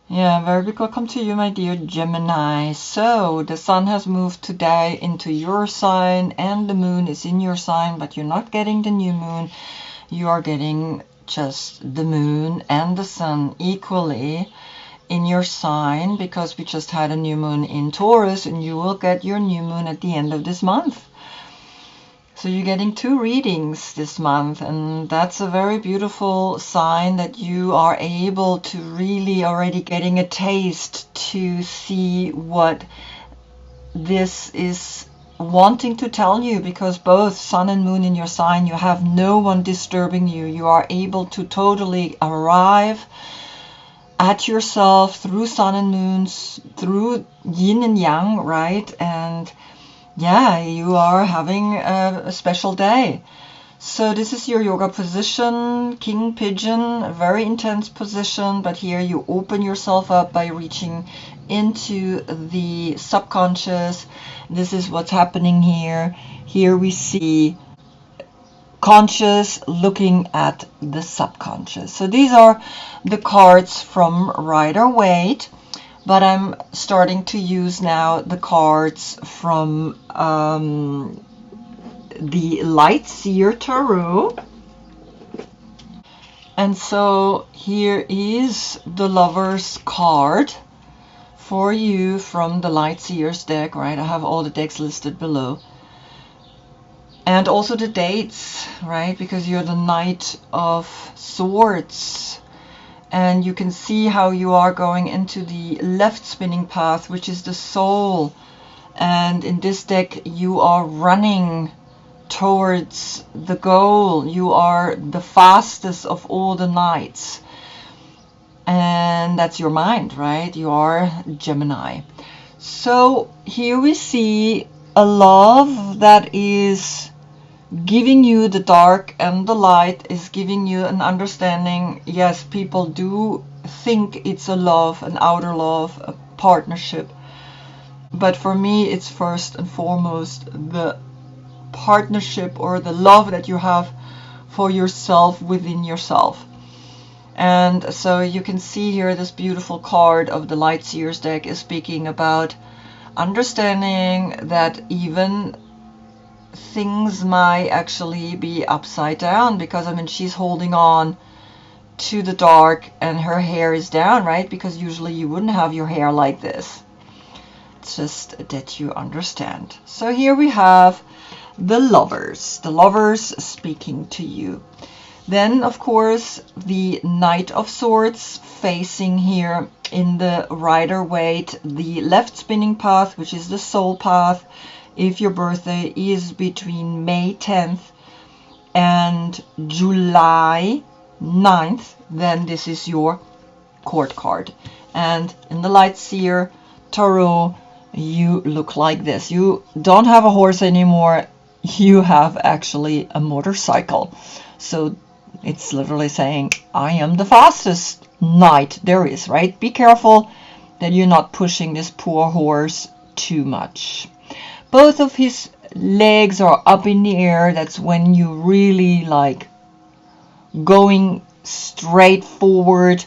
Yeah, very big welcome to you, my dear Gemini. So, the sun has moved today into your sign and the moon is in your sign, but you're not getting the new moon. You are getting just the moon and the sun equally in your sign because we just had a new moon in Taurus and you will get your new moon at the end of this month. So you're getting 2 readings this month, and that's a very beautiful sign that you are able to really already getting a taste to see what this is wanting to tell you, because both sun and moon in your sign, you have no one disturbing you. You are able to totally arrive at yourself through sun and moons, through yin and yang, right? And yeah, you are having a special day. So this is your yoga position, King Pigeon, a very intense position, but here you open yourself up by reaching into the subconscious. This is what's happening here. Here we see conscious looking at the subconscious. So these are the cards from Rider-Waite. But I'm starting to use now the cards from the Light Seer Tarot. And so here is the Lover's card for you from the Light Seer's deck, right? I have all the decks listed below. And also the dates, right? Because you're the Knight of Swords. And you can see how you are going into the left spinning path, which is the soul. And in this deck, you are running towards the goal. You are the fastest of all the knights. And that's your mind, right? You are Gemini. So here we see a love that is giving you the dark and the light, is giving you an understanding. Yes, people do think it's a love, an outer love, a partnership. But for me, it's first and foremost the partnership or the love that you have for yourself within yourself. And so you can see here this beautiful card of the Light Seer's deck is speaking about understanding that even things might actually be upside down, because I mean she's holding on to the dark and her hair is down, right? Because usually you wouldn't have your hair like this. It's just that you understand. So here we have the lovers speaking to you. Then of course the Knight of Swords facing here in the Rider-Waite, the left spinning path, which is the soul path. If your birthday is between May 10th and July 9th, then this is your court card. And in the Light Seer Tarot, you look like this. You don't have a horse anymore. You have actually a motorcycle. So it's literally saying, I am the fastest knight there is, right? Be careful that you're not pushing this poor horse too much. Both of his legs are up in the air. That's when you really like going straight forward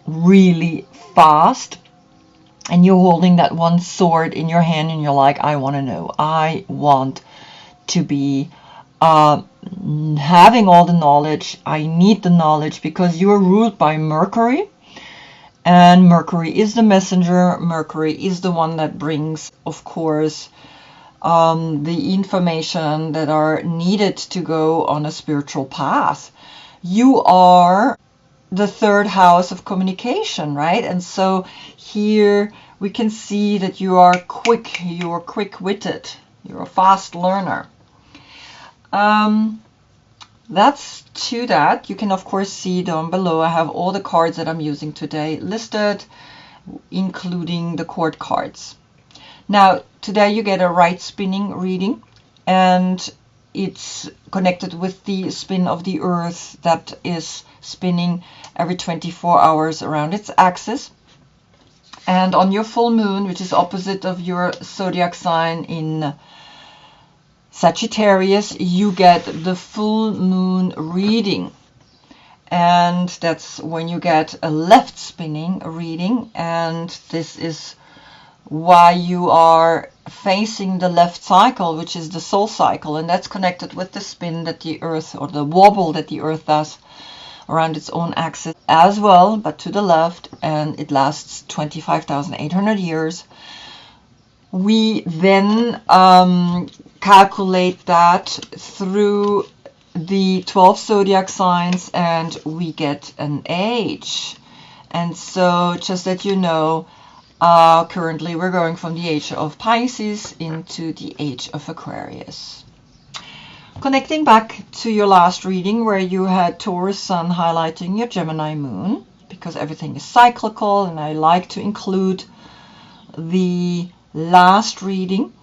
really fast. And you're holding that one sword in your hand and you're like, I want to know. I want to be having all the knowledge. I need the knowledge, because you are ruled by Mercury. And Mercury is the messenger. Mercury is the one that brings, of course, the information that are needed to go on a spiritual path. You are the 3rd house of communication, right? And so here we can see that you are quick, you are quick-witted, you're a fast learner. That's to that. You can of course see down below I have all the cards that I'm using today listed, including the court cards. Now, today you get a right spinning reading, and it's connected with the spin of the Earth that is spinning every 24 hours around its axis. And on your full moon, which is opposite of your zodiac sign in Sagittarius, you get the full moon reading. and that's when you get a left spinning reading, and this is why you are facing the left cycle, which is the soul cycle, and that's connected with the spin that the earth, or the wobble that the earth does around its own axis as well, but to the left, and it lasts 25,800 years. We then calculate that through the 12 zodiac signs, and we get an age. And so just that you know, currently we're going from the age of Pisces into the age of Aquarius. Connecting back to your last reading where you had Taurus Sun highlighting your Gemini Moon, because everything is cyclical, and I like to include the last reading.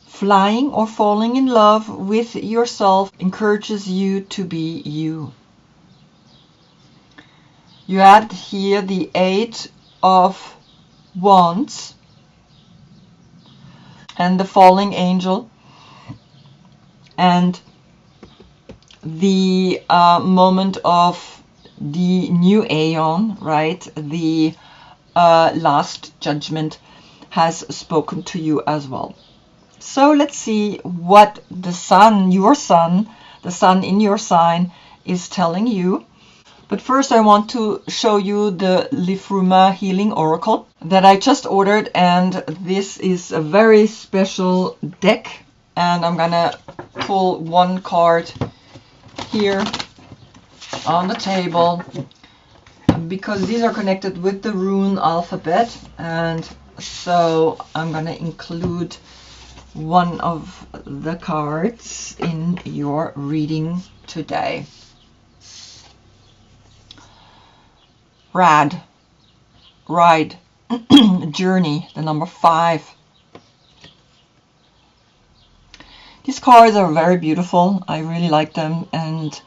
Flying or falling in love with yourself encourages you to be you. You had here the 8 of Wands and the falling angel, and the moment of the new aeon, right? The last judgment has spoken to you as well. So let's see what the sun, the sun in your sign, is telling you. But first I want to show you the Lifruma Healing Oracle that I just ordered, and this is a very special deck, and I'm gonna pull one card here on the table because these are connected with the rune alphabet, and so I'm gonna include one of the cards in your reading today. Ride, journey, the number 5. These cards are very beautiful. I really like them, and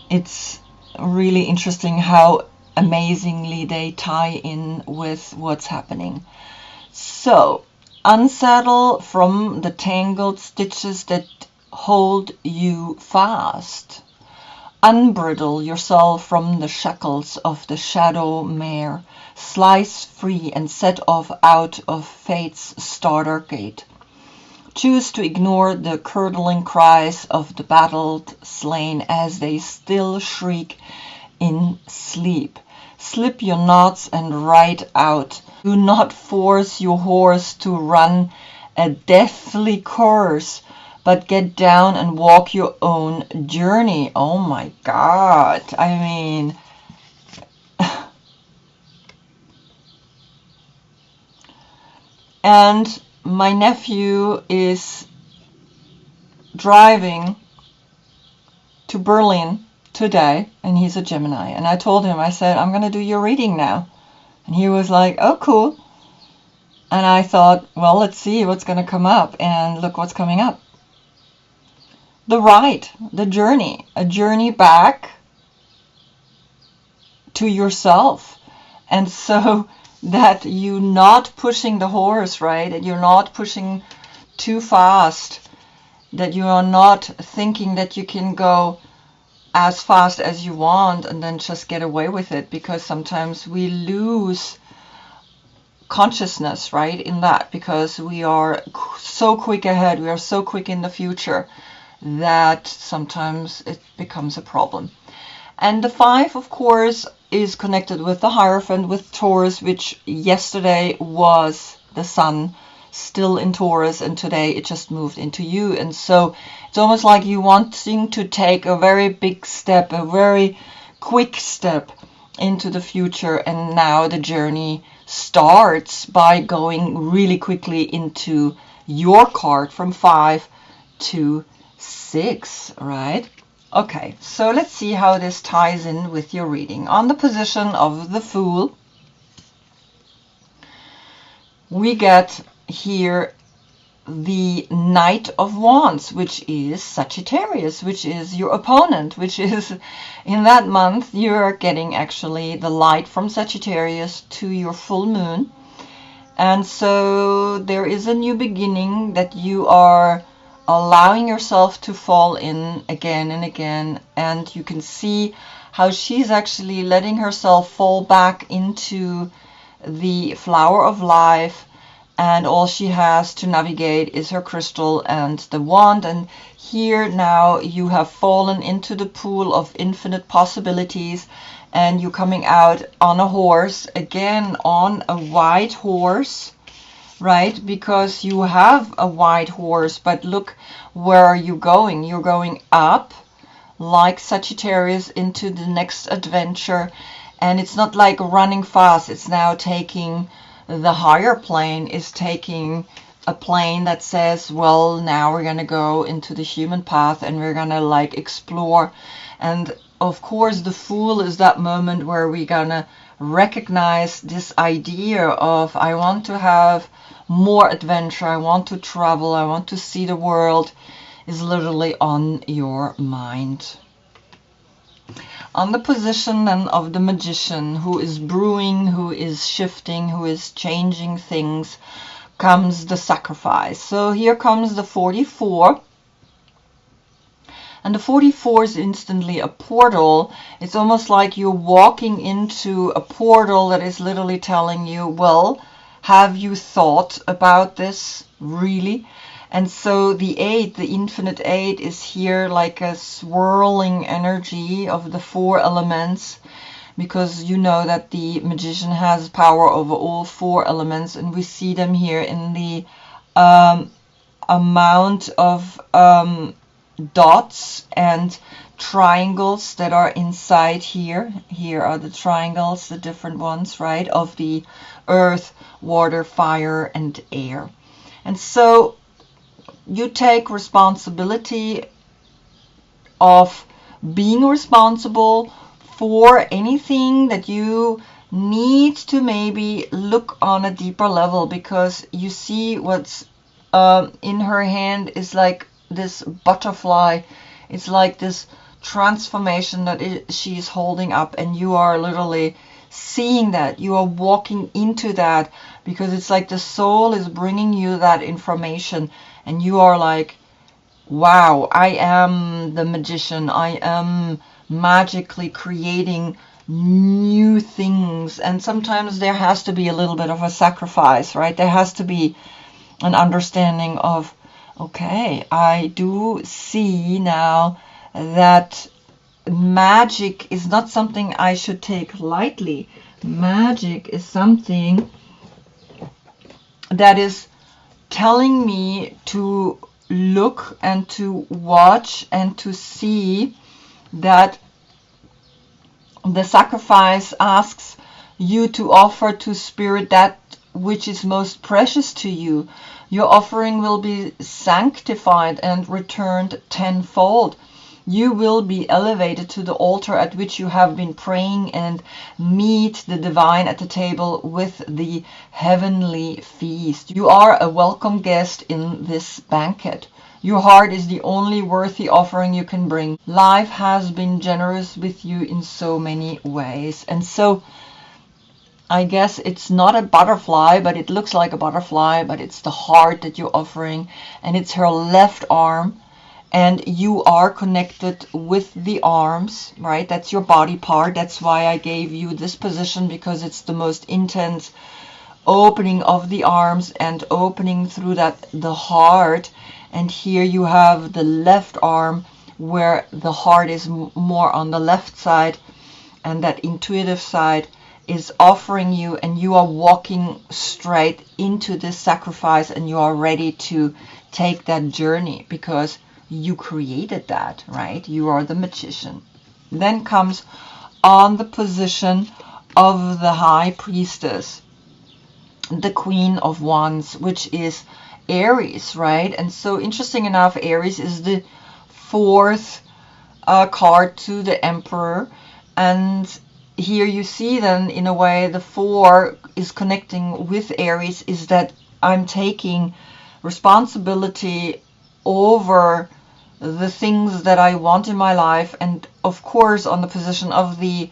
it's really interesting how amazingly they tie in with what's happening. So, unsettle from the tangled stitches that hold you fast. Unbridle yourself from the shackles of the shadow mare. Slice free and set off out of fate's starter gate. Choose to ignore the curdling cries of the battled slain as they still shriek in sleep. Slip your knots and ride out. Do not force your horse to run a deathly course, but get down and walk your own journey. Oh my God. I mean, and my nephew is driving to Berlin today, and he's a Gemini, and I told him, I said, I'm going to do your reading now. And he was like, oh, cool. And I thought, well, let's see what's going to come up, and look what's coming up. The ride, the journey, a journey back to yourself. And so that you're not pushing the horse, right? And you're not pushing too fast, that you are not thinking that you can go as fast as you want and then just get away with it, because sometimes we lose consciousness, right, in that, because we are so quick ahead, we are so quick in the future that sometimes it becomes a problem. And the 5, of course, is connected with the Hierophant, with Taurus, which yesterday was the sun still in Taurus, and today it just moved into you. And so it's almost like you wanting to take a very big step, a very quick step into the future, and now the journey starts by going really quickly into your card from 5 to 6, right? Okay, so let's see how this ties in with your reading. On the position of the Fool, we get here the Knight of Wands, which is Sagittarius, which is your opponent, which is in that month you're getting actually the light from Sagittarius to your full moon. And so there is a new beginning that you are allowing yourself to fall in again and again, and you can see how she's actually letting herself fall back into the flower of life, and all she has to navigate is her crystal and the wand. And here now you have fallen into the pool of infinite possibilities, and you're coming out on a horse, again on a white horse, right? Because you have a white horse, but look, where are you going? You're going up like Sagittarius into the next adventure, and it's not like running fast. It's now taking, the higher plane is taking a plane that says, well, now we're gonna go into the human path and we're gonna like explore. And of course the Fool is that moment where we're gonna recognize this idea of, I want to have more adventure, I want to travel, I want to see the world, is literally on your mind. On the position then of the Magician, who is brewing, who is shifting, who is changing things, comes the Sacrifice. So here comes the 44. And the 44 is instantly a portal. It's almost like you're walking into a portal that is literally telling you, well, have you thought about this really? And so the 8, the infinite 8, is here like a swirling energy of the 4 elements, because you know that the Magician has power over all 4 elements, and we see them here in the amount of dots and triangles that are inside here. Here are the triangles, the different ones, right, of the earth, water, fire, and air. And so you take responsibility of being responsible for anything that you need to maybe look on a deeper level, because you see what's in her hand is like this butterfly. It's like this transformation that she's holding up, and you are literally seeing that. You are walking into that, because it's like the soul is bringing you that information, and you are like, wow, I am the Magician. I am magically creating new things. And sometimes there has to be a little bit of a sacrifice, right? There has to be an understanding of, okay, I do see now that magic is not something I should take lightly. Magic is something that is telling me to look and to watch and to see that the sacrifice asks you to offer to Spirit that which is most precious to you. Your offering will be sanctified and returned tenfold. You will be elevated to the altar at which you have been praying, and meet the divine at the table with the heavenly feast. You are a welcome guest in this banquet. Your heart is the only worthy offering you can bring. Life has been generous with you in so many ways. And so I guess it's not a butterfly, but it looks like a butterfly, but it's the heart that you're offering, and it's her left arm. And you are connected with the arms, right? That's your body part. That's why I gave you this position, because it's the most intense opening of the arms and opening through that the heart. And here you have the left arm, where the heart is more on the left side, and that intuitive side is offering you, and you are walking straight into this sacrifice, and you are ready to take that journey, because you created that, right? You are the Magician. Then comes on the position of the High Priestess, the Queen of Wands, which is Aries, right? And so interesting enough, Aries is the 4th card to the Emperor. And here you see then, in a way, the 4 is connecting with Aries, is that I'm taking responsibility over the things that I want in my life. And of course, on the position of the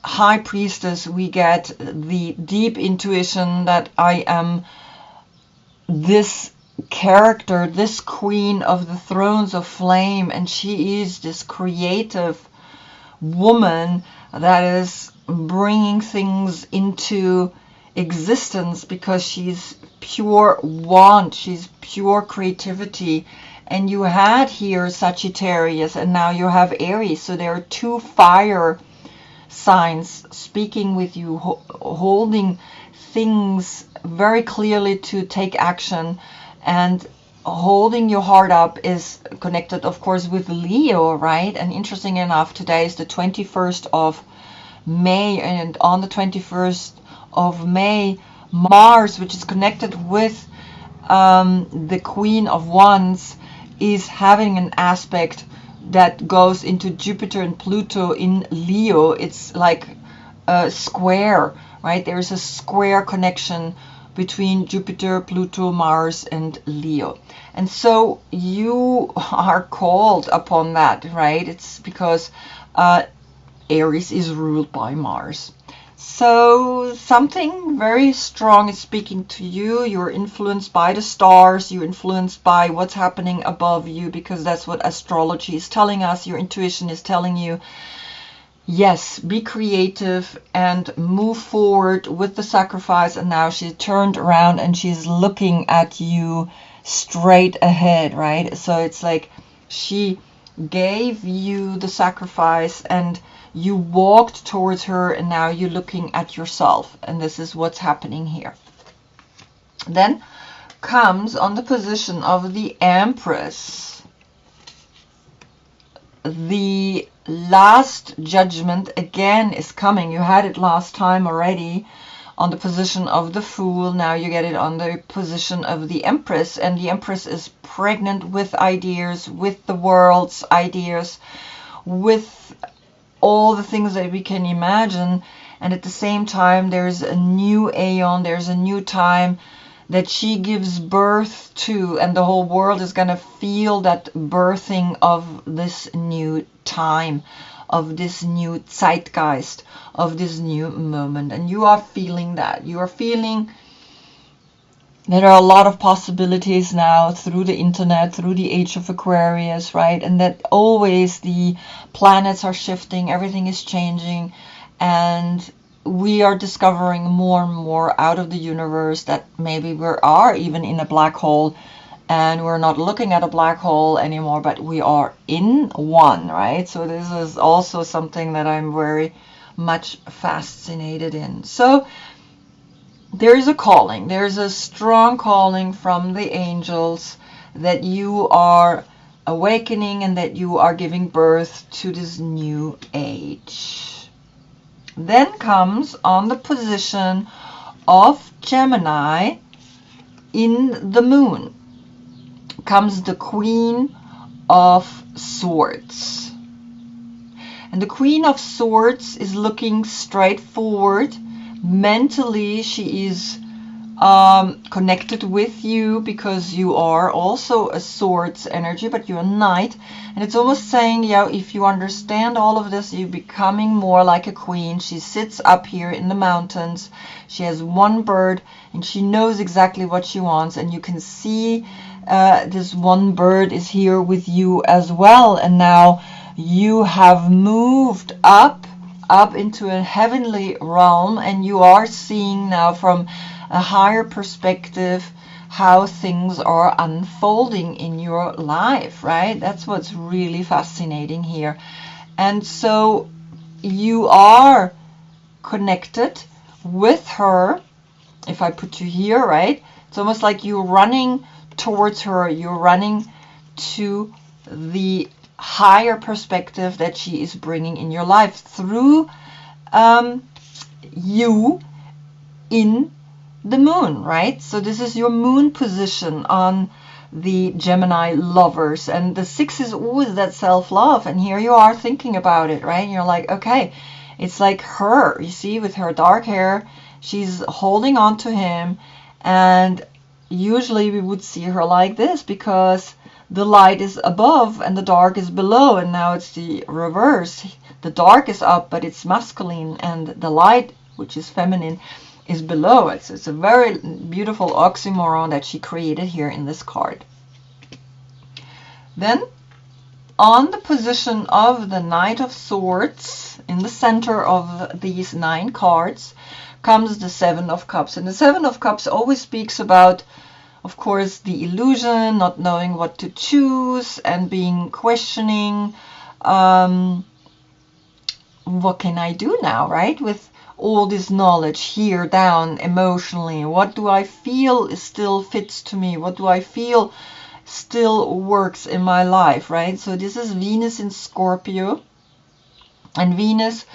High Priestess, we get the deep intuition that I am this character, this queen of the thrones of flame, and she is this creative woman that is bringing things into existence, because she's pure want, she's pure creativity. And you had here Sagittarius, and now you have Aries. So there are two fire signs speaking with you, holding things very clearly to take action. And holding your heart up is connected, of course, with Leo, right? And interesting enough, today is the 21st of May, and on the 21st of May, Mars, which is connected with the Queen of Wands, is having an aspect that goes into Jupiter and Pluto in Leo. It's like a square, right? There's a square connection between Jupiter, Pluto, Mars, and Leo. And so you are called upon that, right? It's because Aries is ruled by Mars. So something very strong is speaking to you. You're influenced by the stars. You're influenced by what's happening above you, because that's what astrology is telling us. Your intuition is telling you, yes, be creative and move forward with the sacrifice. And now she's turned around and she's looking at you straight ahead, right? So it's like she gave you the sacrifice and you walked towards her, and now you're looking at yourself, and this is what's happening here. Then comes on the position of the Empress, the last judgment again is coming. You had it last time already on the position of the Fool. Now you get it on the position of the Empress, and the Empress is pregnant with ideas, with the world's ideas, with all the things that we can imagine. And at the same time, there's a new aeon, there's a new time that she gives birth to, and the whole world is going to feel that birthing of this new time, of this new zeitgeist, of this new moment. And you are feeling that. You are feeling there are a lot of possibilities now through the internet, through the age of Aquarius, right? And that always the planets are shifting, everything is changing, and we are discovering more and more out of the universe that maybe we are even in a black hole, and we're not looking at a black hole anymore, but we are in one, right? So this is also something that I'm very much fascinated in. So there's a calling, there's a strong calling from the angels that you are awakening and that you are giving birth to this new age. Then comes on the position of Gemini in the moon, comes the Queen of Swords. And the Queen of Swords is looking straight forward. Mentally, she is connected with you because you are also a swords energy, but you're a knight. And it's almost saying, yeah, if you understand all of this, you're becoming more like a queen. She sits up here in the mountains. She has one bird and she knows exactly what she wants. And you can see this one bird is here with you as well. And now you have moved up into a heavenly realm, and you are seeing now from a higher perspective how things are unfolding in your life, right? That's what's really fascinating here. And so you are connected with her. If I put you here, right, it's almost like you're running towards her, you're running to the higher perspective that she is bringing in your life through you in the moon, right? So this is your moon position on the Gemini lovers, and the 6 is always that self-love, and here you are thinking about it, right? And you're like, okay, it's like her, you see, with her dark hair, she's holding on to him, and usually we would see her like this because the light is above and the dark is below, and now it's the reverse. The dark is up, but it's masculine, and the light, which is feminine, is below. It's a very beautiful oxymoron that she created here in this card. Then on the position of the Knight of Swords, in the center of these 9 cards, comes the 7 of Cups. And the 7 of Cups always speaks about, of course, the illusion, not knowing what to choose, and being questioning, what can I do now, right? With all this knowledge here down emotionally, what do I feel still fits to me? What do I feel still works in my life, right? So this is Venus in Scorpio, and Venus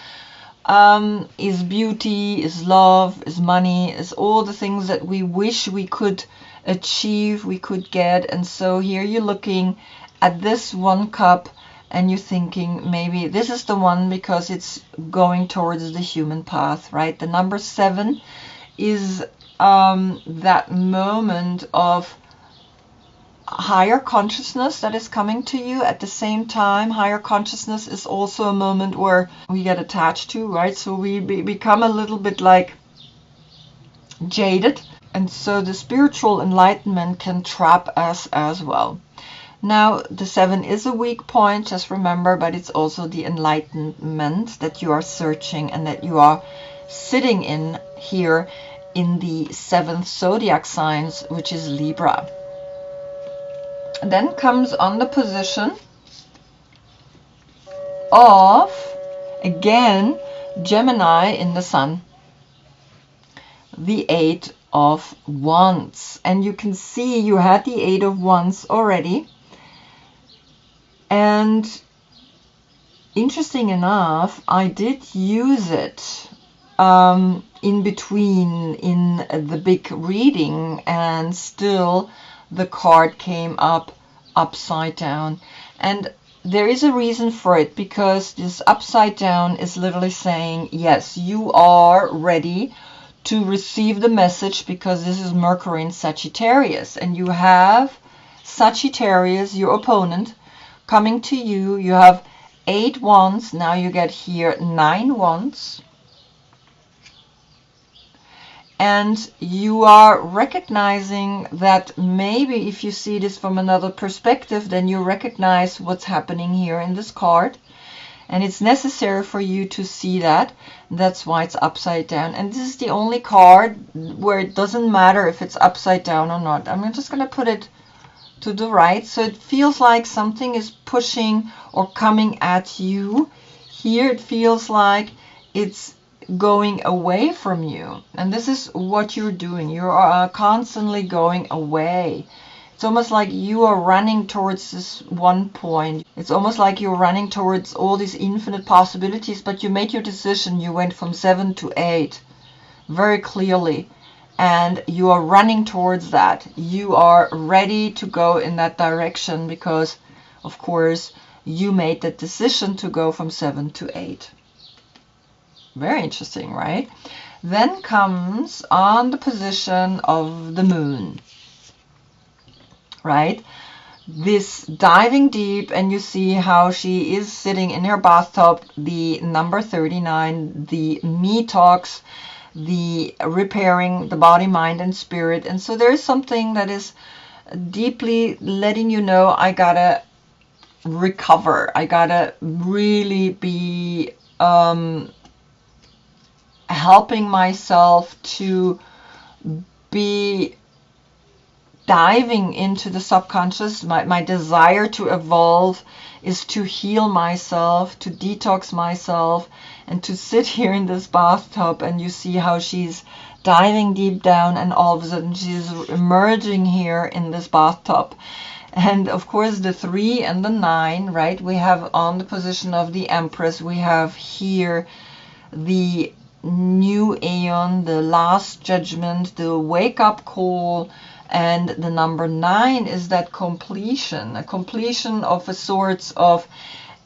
is beauty, is love, is money, is all the things that we wish we could achieve, we could get. And so here you're looking at this 1 cup and you're thinking, maybe this is the one because it's going towards the human path, right? The number 7 is that moment of higher consciousness that is coming to you. At the same time, higher consciousness is also a moment where we get attached to, right? So we become a little bit like jaded, and so the spiritual enlightenment can trap us as well. Now, the 7 is a weak point, just remember, but it's also the enlightenment that you are searching and that you are sitting in here in the 7th zodiac signs, which is Libra. Then comes on the position of, again, Gemini in the Sun, the 8 of Wands. And you can see you had the 8 of Wands already. And interesting enough, I did use it in between in the big reading, and still the card came up upside down. And there is a reason for it, because this upside down is literally saying, yes, you are ready to receive the message, because this is Mercury in Sagittarius, and you have Sagittarius, your opponent, coming to you. You have 8 wands, now you get here 9 wands, and you are recognizing that maybe if you see this from another perspective, then you recognize what's happening here in this card, and it's necessary for you to see that. That's why it's upside down, and this is the only card where it doesn't matter if it's upside down or not. I'm just going to put it to the right, so it feels like something is pushing or coming at you. Here it feels like it's going away from you, and this is what you're doing. You are constantly going away. It's almost like you are running towards this one point. It's almost like you're running towards all these infinite possibilities, but you made your decision. You went from 7 to 8 very clearly, and you are running towards that. You are ready to go in that direction because, of course, you made that decision to go from 7 to 8. Very interesting, right? Then comes on the position of the moon, right? This diving deep, and you see how she is sitting in her bathtub, the number 39, the me talks, the repairing the body, mind, and spirit. And so there is something that is deeply letting you know, I gotta recover. I gotta really be helping myself to be diving into the subconscious. My desire to evolve is to heal myself, to detox myself, and to sit here in this bathtub, and you see how she's diving deep down, and all of a sudden she's emerging here in this bathtub. And of course the 3 and the 9, right? We have on the position of the Empress, we have here the new aeon, the last judgment, the wake-up call, and the number 9 is that completion, a completion of a sorts of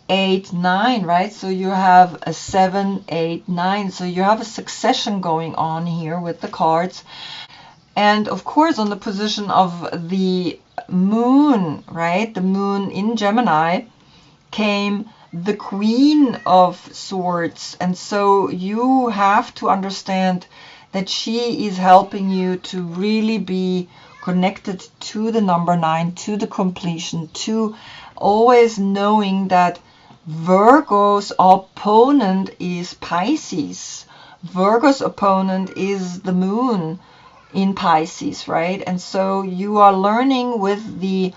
8, 9, right? So you have a 7, 8, 9. So you have a succession going on here with the cards. And of course, on the position of the moon, right? The moon in Gemini came the Queen of Swords. And so you have to understand that she is helping you to really be connected to the number 9, to the completion, to always knowing that Virgo's opponent is Pisces. Virgo's opponent is the moon in Pisces, right? And so you are learning with the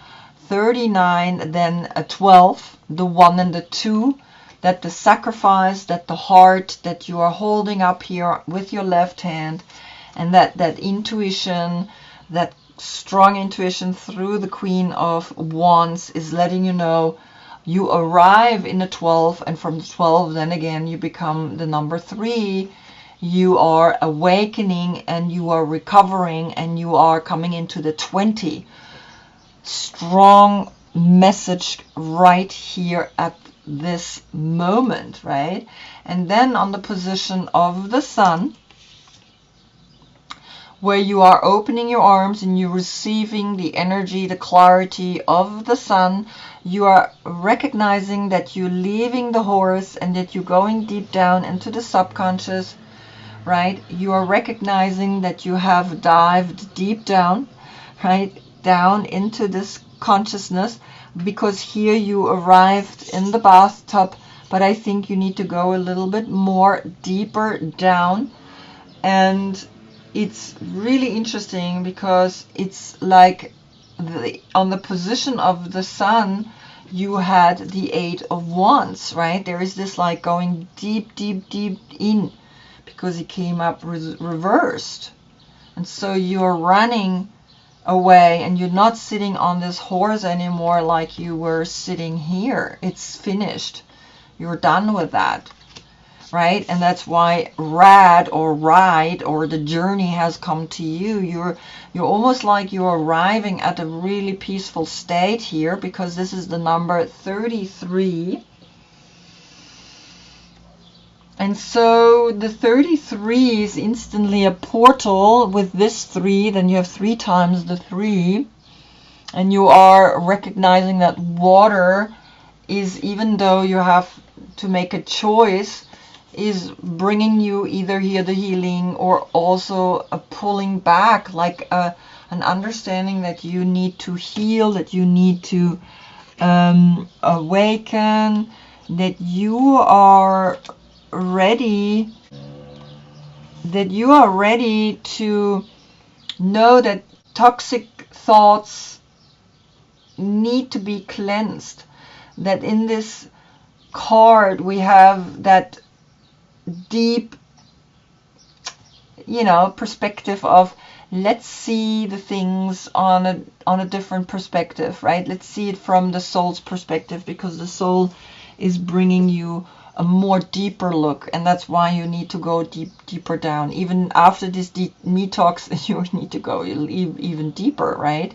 39, then a 12, the 1 and the 2, that the sacrifice, that the heart that you are holding up here with your left hand, and that intuition, that strong intuition through the Queen of Wands is letting you know you arrive in the 12, and from the 12 then again you become the number 3. You are awakening and you are recovering and you are coming into the 20. Strong message right here at this moment, right? And then on the position of the Sun, where you are opening your arms and you're receiving the energy, the clarity of the Sun, you are recognizing that you're leaving the horse and that you're going deep down into the subconscious, right? You are recognizing that you have dived deep down, right? Down into this consciousness, because here you arrived in the bathtub, but I think you need to go a little bit more deeper down. And it's really interesting because it's like on the position of the Sun, you had the 8 of Wands, right? There is this like going deep, deep, deep in, because it came up reversed. And so you're running away and you're not sitting on this horse anymore like you were sitting here. It's finished. You're done with that, right? And that's why ride or the journey has come to you. You're almost like you're arriving at a really peaceful state here, because this is the number 33. And so the 33 is instantly a portal with this 3. Then you have 3 times the 3. And you are recognizing that water is, even though you have to make a choice, is bringing you either here the healing or also a pulling back, like an understanding that you need to heal, that you need to awaken, that you are ready, to know that toxic thoughts need to be cleansed. That in this card we have that deep, perspective of, let's see the things on a different perspective, right? Let's see it from the soul's perspective, because the soul is bringing you a more deeper look, and that's why you need to go deeper down. Even after this me talks, you need to go even deeper, right?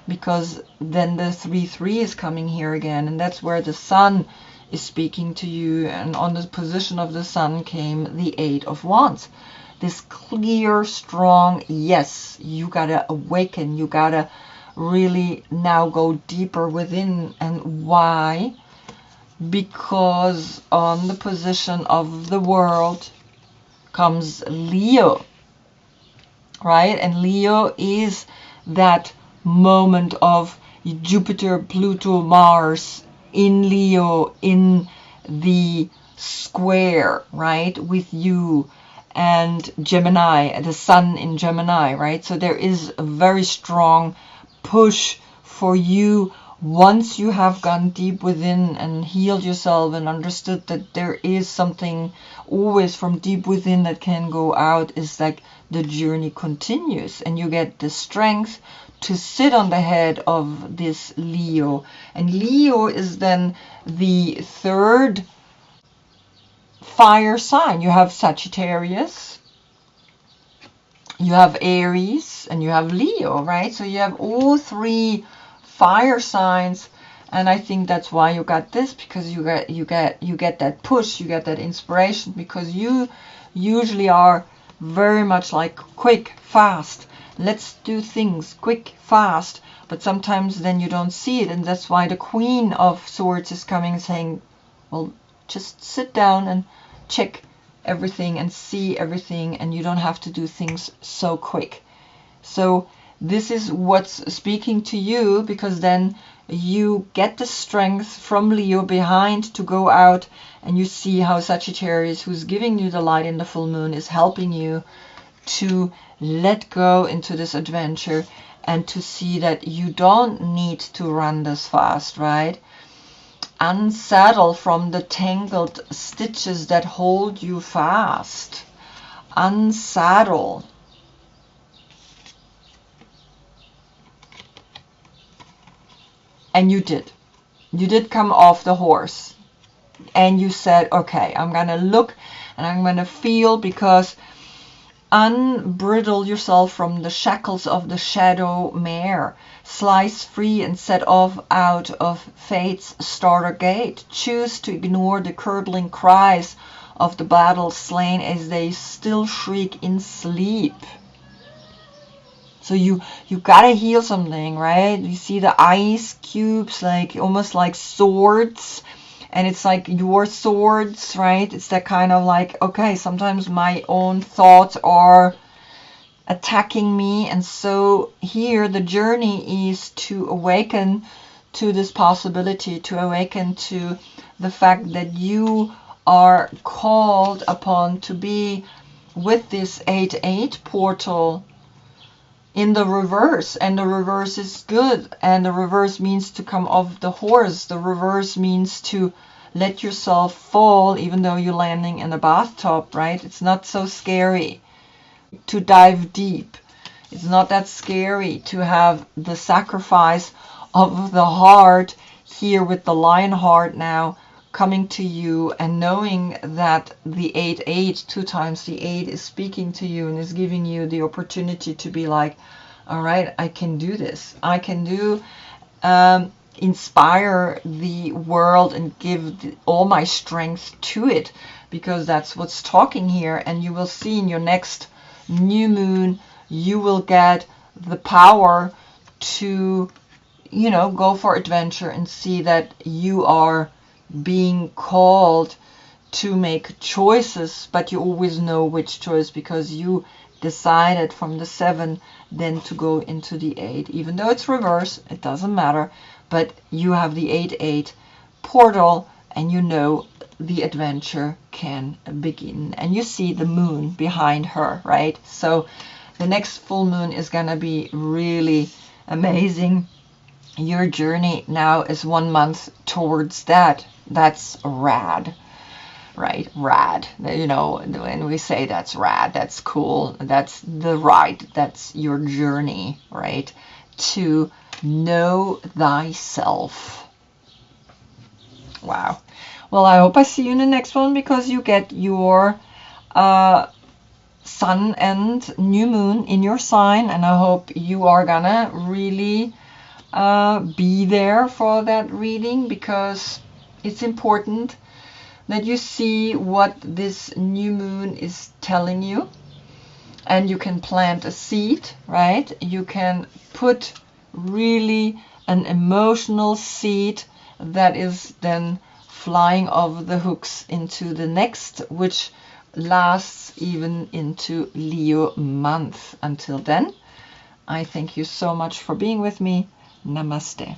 Because then the 3-3 is coming here again, and that's where the Sun is speaking to you, and on the position of the Sun came the 8 of Wands. This clear, strong, yes, you gotta awaken, you gotta really now go deeper within. And why? Because on the position of the world comes Leo, right? And Leo is that moment of Jupiter, Pluto, Mars in Leo, in the square, right, with you, and Gemini, the Sun in Gemini, right? So there is a very strong push for you, once you have gone deep within and healed yourself and understood that there is something always from deep within that can go out, is like the journey continues, and you get the strength to sit on the head of this Leo. And Leo is then the 3rd fire sign. You have Sagittarius, you have Aries, and you have Leo, right? So you have all 3 fire signs, and I think that's why you got this, because you get that push, you get that inspiration, because you usually are very much like quick, fast. Let's do things quick, fast. But sometimes then you don't see it, and that's why the Queen of Swords is coming, saying, well, just sit down and check everything and see everything, and you don't have to do things so quick. So this is what's speaking to you, because then you get the strength from Leo behind to go out, and you see how Sagittarius, who's giving you the light in the full moon, is helping you to let go into this adventure and to see that you don't need to run this fast, right? Unsaddle from the tangled stitches that hold you fast. Unsaddle. And you did. You did come off the horse. And you said, okay, I'm going to look and I'm going to feel, because unbridle yourself from the shackles of the shadow mare. Slice free and set off out of fate's starter gate. Choose to ignore the curdling cries of the battle slain as they still shriek in sleep. So you gotta heal something, right? You see the ice cubes, like almost like swords, and it's like your swords, right? It's that kind of like, okay, sometimes my own thoughts are attacking me, and so here the journey is to awaken to this possibility, to awaken to the fact that you are called upon to be with this 8-8 portal in the reverse, and the reverse is good, and the reverse means to come off the horse. The reverse means to let yourself fall even though you're landing in a bathtub, right? It's not so scary to dive deep. It's not that scary to have the sacrifice of the heart here with the lion heart now coming to you, and knowing that the 8-8, 2 times the 8, is speaking to you and is giving you the opportunity to be like, all right, I can do this. I can do, inspire the world and give all my strength to it, because that's what's talking here. And you will see in your next new moon, you will get the power to, you know, go for adventure and see that you are being called to make choices, but you always know which choice, because you decided from the 7 then to go into the 8. Even though it's reverse, it doesn't matter, but you have the 8-8 portal, and you know the adventure can begin. And you see the moon behind her, right? So the next full moon is gonna be really amazing. Your journey now is 1 month towards that. That's rad, right? Rad. You know, when we say that's rad, that's cool, that's the ride, that's your journey, right? To know thyself. Wow. Well, I hope I see you in the next one, because you get your sun and new moon in your sign, and I hope you are gonna really be there for that reading, because it's important that you see what this new moon is telling you, and you can plant a seed, right? You can put really an emotional seed that is then flying off the hooks into the next, which lasts even into Leo month. Until then, I thank you so much for being with me. Namaste.